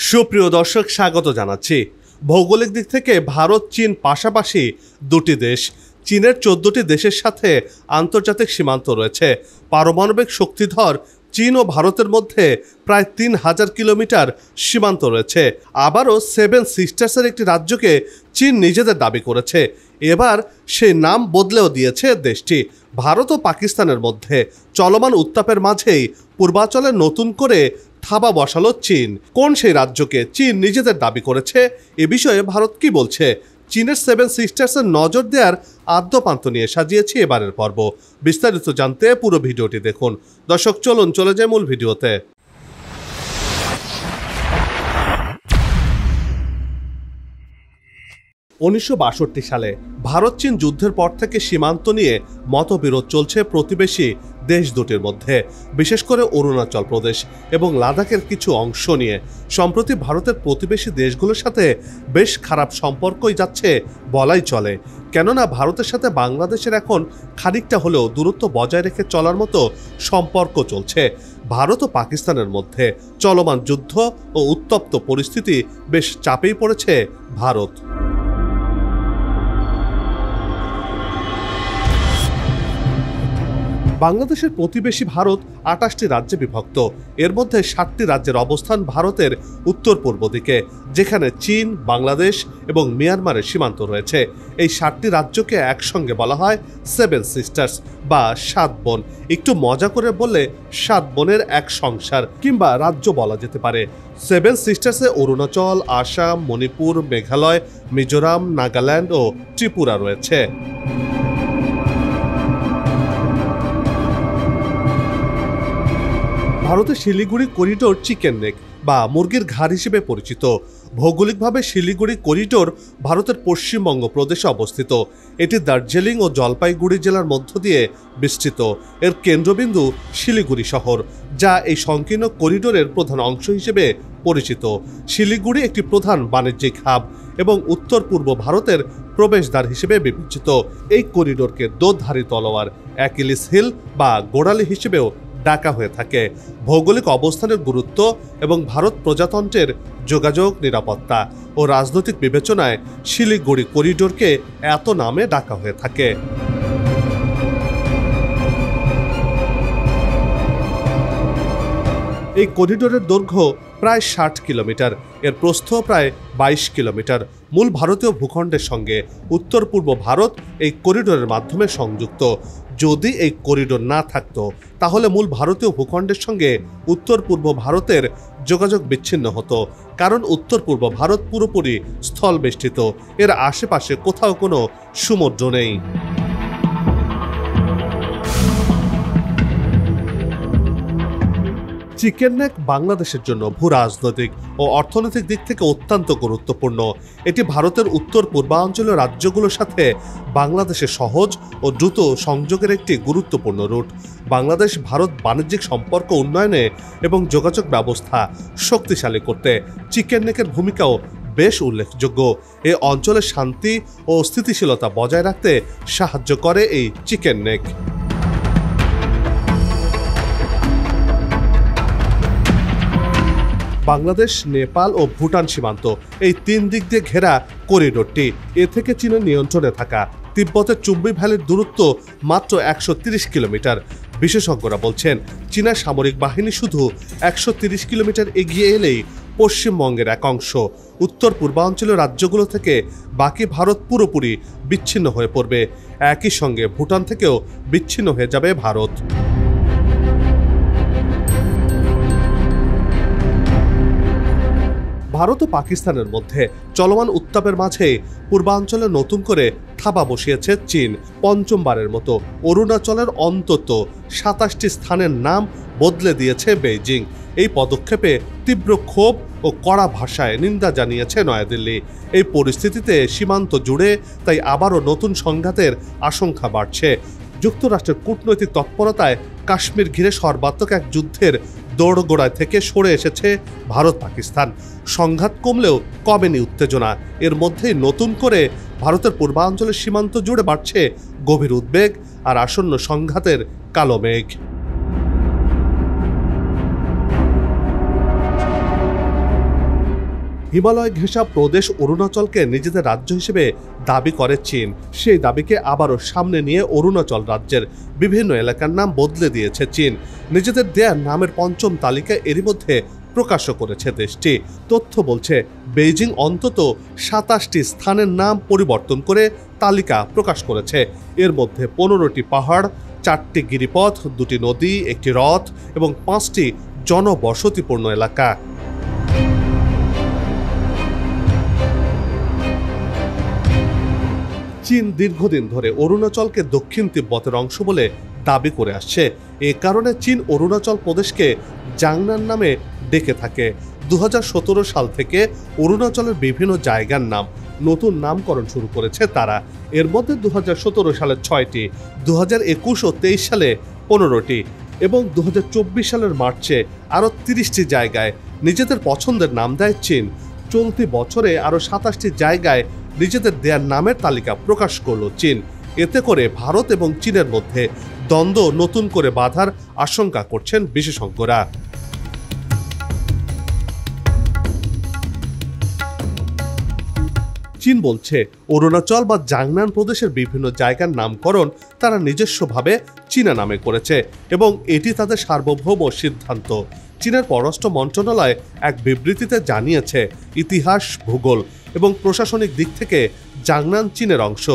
সুপ্রিয় দর্শক, স্বাগত জানাচ্ছি। ভৌগোলিক দিক থেকে ভারত চীন পাশাপাশি দুটি দেশ। চীনের 14টি দেশের সাথে আন্তর্জাতিক সীমান্ত রয়েছে। পারমাণবিক শক্তিধর চীন ও ভারতের মধ্যে প্রায় 3000 কিলোমিটার সীমান্ত রয়েছে। আবারও সেভেন সিস্টার্সের একটি রাজ্যকে চীন নিজেদের দাবি করেছে। এবার সেই নাম বদলেও দিয়েছে দেশটি। ভারত ও পাকিস্তানের মধ্যে চলমান উত্তাপের মাঝেই পূর্বাঞ্চলে নতুন করে থাবা বসালো চীন। কোন সেই রাজ্যকে চীন নিজেদের দাবি করেছে, এ বিষয়ে ভারত কি বলছে? চীনের সেভেন সিস্টার্সের নজর দেওয়ার আদ্যপান্ত নিয়ে সাজিয়েছি এবারের পর্ব। বিস্তারিত জানতে পুরো ভিডিওটি দেখুন। দর্শক, চলুন চলে যায় মূল ভিডিওতে। 1962 সালে ভারত চীন যুদ্ধের পর থেকে সীমান্ত নিয়ে মতবিরোধ চলছে প্রতিবেশী দেশ দুটির মধ্যে, বিশেষ করে অরুণাচল প্রদেশ এবং লাদাখের কিছু অংশ নিয়ে। সম্প্রতি ভারতের প্রতিবেশী দেশগুলোর সাথে বেশ খারাপ সম্পর্কই যাচ্ছে বলাই চলে। কেননা ভারতের সাথে বাংলাদেশের এখন খানিকটা হলেও দূরত্ব বজায় রেখে চলার মতো সম্পর্ক চলছে। ভারত ও পাকিস্তানের মধ্যে চলমান যুদ্ধ ও উত্তপ্ত পরিস্থিতি বেশ চাপেই পড়েছে ভারত। বাংলাদেশের প্রতিবেশী ভারত 28টি রাজ্যে বিভক্ত। এর মধ্যে 7টি রাজ্যের অবস্থান ভারতের উত্তর পূর্ব দিকে, যেখানে চীন, বাংলাদেশ এবং মিয়ানমারের সীমান্ত রয়েছে। এই 7টি রাজ্যকে একসঙ্গে বলা হয় সেভেন সিস্টার্স বা 7 বোন। একটু মজা করে বললে 7 বোনের এক সংসার কিংবা রাজ্য বলা যেতে পারে। সেভেন সিস্টার্সে অরুণাচল, আসাম, মণিপুর, মেঘালয়, মিজোরাম, নাগাল্যান্ড ও ত্রিপুরা রয়েছে। ভারতের শিলিগুড়ি করিডোর চিকেন নেক বা মুরগির ঘাড় হিসেবে পরিচিত। ভৌগোলিকভাবে শিলিগুড়ি করিডোর ভারতের পশ্চিমবঙ্গ প্রদেশে অবস্থিত। এটি দার্জিলিং ও জলপাইগুড়ি জেলার মধ্য দিয়ে বিস্তৃত। এর কেন্দ্রবিন্দু শিলিগুড়ি শহর, যা এই সংকীর্ণ করিডোরের প্রধান অংশ হিসেবে পরিচিত। শিলিগুড়ি একটি প্রধান বাণিজ্যিক হাব এবং উত্তর পূর্ব ভারতের প্রবেশদ্বার হিসেবে বিবেচিত। এই করিডোরকে দোধারী তলোয়ার, অ্যাকিলিস হিল বা গোড়ালি হিসেবেও ডাকা হয়ে থাকে। ভৌগোলিক অবস্থানের গুরুত্ব এবং ভারত প্রজাতন্ত্রের যোগাযোগ, নিরাপত্তা ও রাজনৈতিক বিবেচনায় শিলিগুড়ি করিডোরকে এত নামে ডাকা হয়ে থাকে। এই করিডোরের দৈর্ঘ্য প্রায় 60 কিলোমিটার, এর প্রস্থ প্রায় 22 কিলোমিটার। মূল ভারতীয় ভূখণ্ডের সঙ্গে উত্তর পূর্ব ভারত এই করিডোরের মাধ্যমে সংযুক্ত। যদি এই করিডোর না থাকতো তাহলে মূল ভারতীয় ভূখণ্ডের সঙ্গে উত্তর পূর্ব ভারতের যোগাযোগ বিচ্ছিন্ন হতো, কারণ উত্তর পূর্ব ভারত পুরোপুরি স্থল বেষ্টিত। এর আশেপাশে কোথাও কোনো সমুদ্র নেই। চিকেন নেক বাংলাদেশের জন্য ভূরাজনৈতিক ও অর্থনৈতিক দিক থেকে অত্যন্ত গুরুত্বপূর্ণ। এটি ভারতের উত্তর পূর্বাঞ্চলীয় রাজ্যগুলোর সাথে বাংলাদেশের সহজ ও দ্রুত সংযোগের একটি গুরুত্বপূর্ণ রুট। বাংলাদেশ ভারত বাণিজ্যিক সম্পর্ক উন্নয়নে এবং যোগাযোগ ব্যবস্থা শক্তিশালী করতে চিকেন নেকের ভূমিকাও বেশ উল্লেখযোগ্য। এই অঞ্চলে শান্তি ও স্থিতিশীলতা বজায় রাখতে সাহায্য করে এই চিকেন নেক। বাংলাদেশ, নেপাল ও ভুটান সীমান্ত এই 3 দিক দিয়ে ঘেরা করিডোরটি। এ থেকে চীনের নিয়ন্ত্রণে থাকা তিব্বতের চুম্বি ভ্যালির দূরত্ব মাত্র 130 কিলোমিটার। বিশেষজ্ঞরা বলছেন, চীনা সামরিক বাহিনী শুধু 130 কিলোমিটার এগিয়ে এলেই পশ্চিমবঙ্গের এক অংশ উত্তর পূর্বাঞ্চলীয় রাজ্যগুলো থেকে বাকি ভারত পুরোপুরি বিচ্ছিন্ন হয়ে পড়বে। একই সঙ্গে ভুটান থেকেও বিচ্ছিন্ন হয়ে যাবে ভারত। ভারত ও পাকিস্তানের মধ্যে চলমান উত্তাপের মাঝে পূর্বাঞ্চলে নতুন করে থাবা বসিয়েছে চীন। পঞ্চমবারের মতো অরুণাচলের অন্তত 27টি স্থানের নাম বদলে দিয়েছে বেইজিং। এই পদক্ষেপে তীব্র ক্ষোভ ও কড়া ভাষায় নিন্দা জানিয়েছে নয়াদিল্লি। এই পরিস্থিতিতে সীমান্ত জুড়ে তাই আবারও নতুন সংঘাতের আশঙ্কা বাড়ছে। যুক্তরাষ্ট্রের কূটনৈতিক তৎপরতায় কাশ্মীর ঘিরে সর্বাত্মক এক যুদ্ধের দোরগোড়ায় থেকে সরে এসেছে ভারত পাকিস্তান। সংঘাত কমলেও কমেনি উত্তেজনা। এর মধ্যেই নতুন করে ভারতের পূর্বাঞ্চলের সীমান্ত জুড়ে বাড়ছে গভীর উদ্বেগ আর আসন্ন সংঘাতের কালো মেঘ। হিমালয় ঘেঁষা প্রদেশ অরুণাচলকে নিজেদের রাজ্য হিসেবে দাবি করে চীন। সেই দাবিকে আবারও সামনে নিয়ে অরুণাচল রাজ্যের বিভিন্ন এলাকার নাম বদলে দিয়েছে চীন। নিজেদের দেয়া নামের পঞ্চম তালিকা এরই মধ্যে প্রকাশ করেছে দেশটি। তথ্য বলছে বেইজিং অন্তত ২৭টি স্থানের নাম পরিবর্তন করে তালিকা প্রকাশ করেছে। এর মধ্যে ১৫টি পাহাড়, ৪টি গিরিপথ, ২টি নদী, একটি হ্রদ এবং ৫টি জনবসতিপূর্ণ এলাকা। চীন দীর্ঘদিন ধরে অরুণাচলকে দক্ষিণ তিব্বতের অংশ বলে দাবি করে আসছে। এ কারণে চীন অরুণাচল প্রদেশকে জাংনান নামে ডেকে থাকে। ২০১৭ সাল থেকে অরুণাচলের বিভিন্ন জায়গার নাম নতুন নামকরণ শুরু করেছে তারা। এর মধ্যে ২০১৭ সালে ৬টি, ২০২১ ও ২৩ সালে ১৫টি এবং ২০২৪ সালের মার্চে আরও ৩০টি জায়গায় নিজেদের পছন্দের নাম দেয় চীন। চলতি বছরে আরও ২৭টি জায়গায় নিজেদের দেয়ার নামের তালিকা প্রকাশ করল চীন। এতে করে ভারত এবং চীনের মধ্যে দ্বন্দ্ব নতুন করে বাধার আশঙ্কা করছেন বিশেষজ্ঞরা। চীন বলছে অরুণাচল বা জাংনান প্রদেশের বিভিন্ন জায়গার নামকরণ তারা নিজস্বভাবে চীনা নামে করেছে এবং এটি তাদের সার্বভৌম সিদ্ধান্ত। চীনের পররাষ্ট্র মন্ত্রণালয় এক বিবৃতিতে জানিয়েছে, ইতিহাস, ভূগোল এবং প্রশাসনিক দিক থেকে জাংনান চীনের অংশ,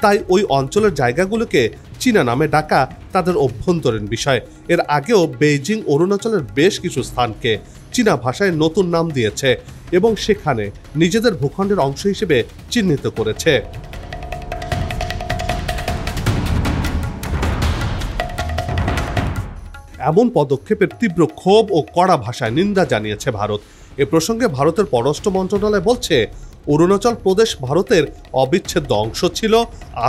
তাই ওই অঞ্চলের জায়গাগুলোকে চীনা নামে ডাকা তাদের অভ্যন্তরীণ বিষয়। এর আগেও বেইজিং অরুণাচলের বেশ কিছু স্থানকে চীনা ভাষায় নতুন নাম দিয়েছে এবং সেখানে নিজেদের ভূখণ্ডের অংশ হিসেবে চিহ্নিত করেছে। এমন পদক্ষেপের তীব্র ক্ষোভ ও কড়া ভাষায় নিন্দা জানিয়েছে ভারত। এ প্রসঙ্গে ভারতের পররাষ্ট্র মন্ত্রণালয় বলছে, অরুণাচল প্রদেশ ভারতের অবিচ্ছেদ্য অংশ ছিল,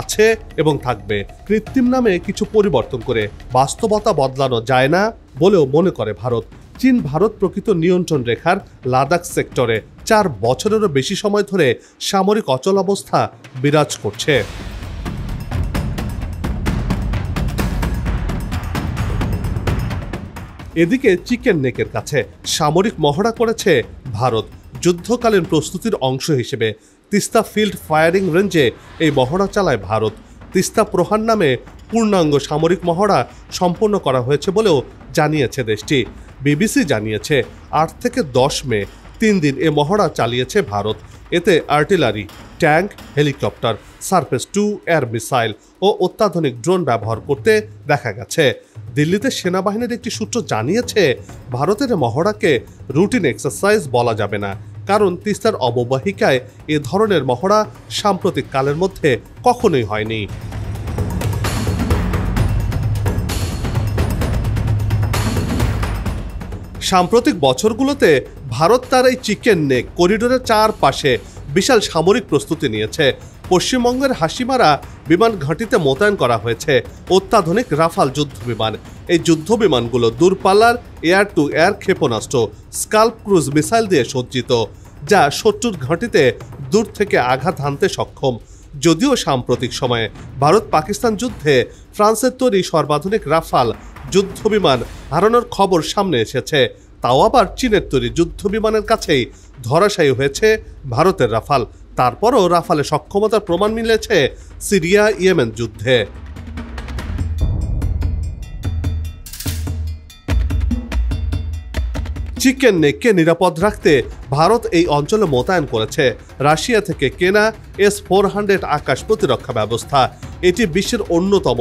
আছে এবং থাকবে। কৃত্রিম নামে কিছু পরিবর্তন করে বাস্তবতা বদলানো যায় না বলেও মনে করে ভারত। চীন ভারত প্রকৃত নিয়ন্ত্রণ রেখার লাদাখ সেক্টরে ৪ বছরেরও বেশি সময় ধরে সামরিক অচলাবস্থা বিরাজ করছে। এদিকে চিকেন নেকের কাছে সামরিক মহড়া করেছে ভারত। যুদ্ধকালীন প্রস্তুতির অংশ হিসেবে তিস্তা ফিল্ড ফায়ারিং রেঞ্জে এই মহড়া চালায় ভারত। তিস্তা প্রহার নামে পূর্ণাঙ্গ সামরিক মহড়া সম্পন্ন করা হয়েছে বলেও জানিয়েছে দেশটি। বিবিসি জানিয়েছে, ৮ থেকে ১০ মে ৩ দিন এ মহড়া চালিয়েছে ভারত। এতে artillery, tank, helicopter, surface to air missile ও অত্যাধুনিক ড্রোন ব্যবহার করতে দেখা গেছে। দিল্লিতে সেনাবাহিনীর একটি সূত্র জানিয়েছে, ভারতের মহড়াকে রুটিন এক্সারসাইজ বলা যাবে না, কারণ তিস্তার অববাহিকায় এ ধরনের মহড়া সাম্প্রতিক কালের মধ্যে কখনোই হয়নি। সাম্প্রতিক বছরগুলোতে ভারত তার এই চিকেন নেক করিডোরের চারপাশে বিশাল সামরিক প্রস্তুতি নিয়েছে। পশ্চিমবঙ্গের হাসিমারা বিমান ঘাঁটিতে মোতায়েন করা হয়েছে অত্যাধুনিক রাফাল যুদ্ধ বিমান। এই যুদ্ধ বিমানগুলো দূরপাল্লার এয়ার টু এয়ার ক্ষেপণাস্ত্র স্কাল্প ক্রুজ মিসাইল দিয়ে সজ্জিত, যা শত্রুর ঘাঁটিতে দূর থেকে আঘাত হানতে সক্ষম। যদিও সাম্প্রতিক সময়ে ভারত পাকিস্তান যুদ্ধে ফ্রান্সের তৈরি সর্বাধুনিক রাফাল যুদ্ধ বিমান হারানোর খবর সামনে এসেছে, তাও আবার চীনের তৈরি যুদ্ধ বিমানের কাছেই ধরাশায়ী হয়েছে ভারতের রাফাল। তারপরও রাফালের সক্ষমতার প্রমাণ মিলেছে সিরিয়া ইয়েমেন যুদ্ধে। চিকেন নেককে নিরাপদ রাখতে ভারত এই অঞ্চলে মোতায়েন করেছে রাশিয়া থেকে কেনা S-400 আকাশ প্রতিরক্ষা ব্যবস্থা। এটি বিশ্বের অন্যতম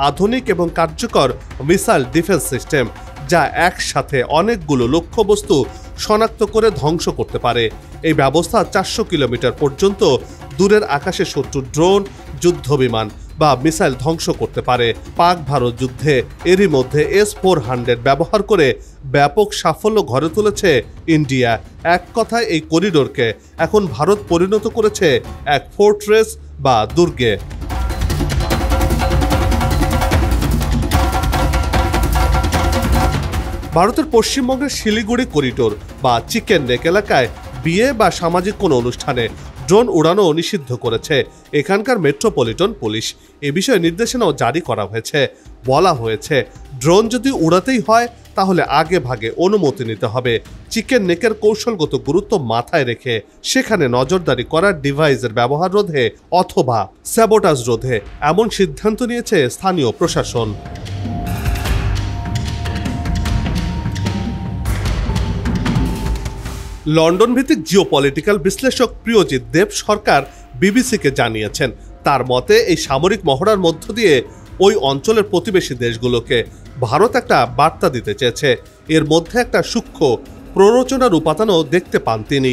আধুনিক এবং কার্যকর মিসাইল ডিফেন্স সিস্টেম, যা একসাথে অনেকগুলো লক্ষ্যবস্তু শনাক্ত করে ধ্বংস করতে পারে। এই ব্যবস্থা ৪০০ কিলোমিটার পর্যন্ত দূরের আকাশে শত্রুর ড্রোন, যুদ্ধ বিমান বা মিসাইল ধ্বংস করতে পারে। পাক ভারত যুদ্ধে এরই মধ্যে S-400 ব্যবহার করে ব্যাপক সাফল্য ঘরে তুলেছে ইন্ডিয়া। এক কথায় এই করিডোরকে এখন ভারত পরিণত করেছে এক ফোর্ট্রেস বা দুর্গে। ভারতের পশ্চিমবঙ্গের শিলিগুড়ি করিডোর বা চিকেন নেক এলাকায় বিয়ে বা সামাজিক কোনো অনুষ্ঠানে ড্রোন উড়ানো নিষিদ্ধ করেছে এখানকার মেট্রোপলিটন পুলিশ। এ বিষয়ে নির্দেশনাও জারি করা হয়েছে। বলা হয়েছে, ড্রোন যদি উড়াতেই হয় তাহলে আগে ভাগে অনুমতি নিতে হবে। চিকেন নেকের কৌশলগত গুরুত্ব মাথায় রেখে সেখানে নজরদারি করার ডিভাইসের ব্যবহার রোধে অথবা স্যাবোটাজ রোধে এমন সিদ্ধান্ত নিয়েছে স্থানীয় প্রশাসন। লন্ডন ভিত্তিক জিওপলিটিক্যাল বিশ্লেষক প্রিয়জিৎ দেব সরকার বিবিসিকে জানিয়েছেন, তার মতে এই সামরিক মহড়ার মধ্য দিয়ে ওই অঞ্চলের প্রতিবেশী দেশগুলোকে ভারত একটা বার্তা দিতে চেয়েছে। এর মধ্যে একটা সূক্ষ্ম প্ররোচনার উপাদানও দেখতে পান তিনি।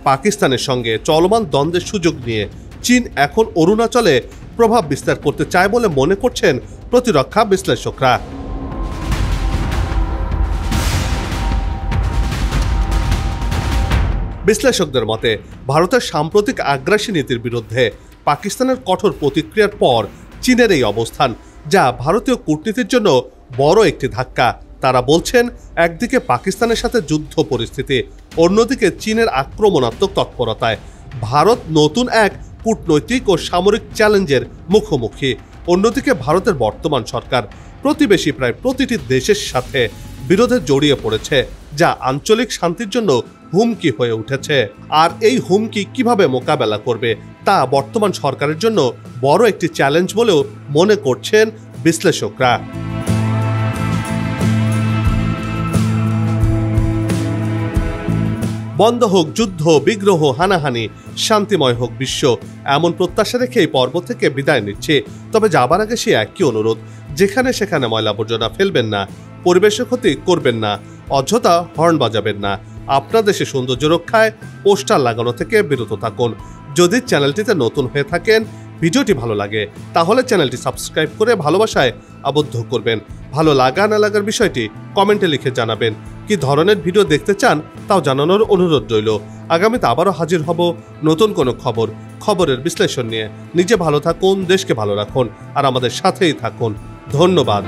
পাকিস্তানের সঙ্গে চলমান দ্বন্দ্বের সুযোগ নিয়ে চীন এখন অরুণাচলে প্রভাব বিস্তার করতে চায় বলে মনে করছেন প্রতিরক্ষা বিশ্লেষকরা। বিশ্লেষকদের মতে ভারতের সাম্প্রতিক আগ্রাসী নীতির বিরুদ্ধে পাকিস্তানের কঠোর প্রতিক্রিয়ার পর চীনের এই অবস্থান, যা ভারতীয় কূটনীতির জন্য বড় একটি ধাক্কা। তারা বলছেন, একদিকে পাকিস্তানের সাথে যুদ্ধ পরিস্থিতি, অন্যদিকে চীনের আক্রমণাত্মক তৎপরতায় ভারত নতুন এক কূটনৈতিক ও সামরিক চ্যালেঞ্জের মুখোমুখি। অন্যদিকে ভারতের বর্তমান সরকার প্রতিবেশী প্রায় প্রতিটি দেশের সাথে বিরোধে জড়িয়ে পড়েছে, যা আঞ্চলিক শান্তির জন্য হুমকি হয়ে উঠেছে। আর এই হুমকি কিভাবে মোকাবেলা করবে তা বর্তমান সরকারের জন্য বড় একটি চ্যালেঞ্জ বলেও মনে করছেন বিশ্লেষকরা। বন্ধ হোক যুদ্ধ, বিগ্রহ, হানাহানি, শান্তিময় হোক বিশ্ব, এমন প্রত্যাশা রেখে এই পর্ব থেকে বিদায় নিচ্ছে। তবে যাবার আগে সে একই অনুরোধ, যেখানে সেখানে ময়লা আবর্জনা ফেলবেন না, পরিবেশের ক্ষতি করবেন না, অযথা হর্ন বাজাবেন না, আপনার দেশে সৌন্দর্য রক্ষায় পোস্টার লাগানো থেকে বিরত থাকুন। যদি চ্যানেলটিতে নতুন হয়ে থাকেন, ভিডিওটি ভালো লাগে, তাহলে চ্যানেলটি সাবস্ক্রাইব করে ভালোবাসায় আবদ্ধ করবেন। ভালো লাগা না লাগার বিষয়টি কমেন্টে লিখে জানাবেন। কি ধরনের ভিডিও দেখতে চান তাও জানানোর অনুরোধ রইল। আগামীতে আবারও হাজির হব নতুন কোনো খবরের বিশ্লেষণ নিয়ে। নিজে ভালো থাকুন, দেশকে ভালো রাখুন, আর আমাদের সাথেই থাকুন। ধন্যবাদ।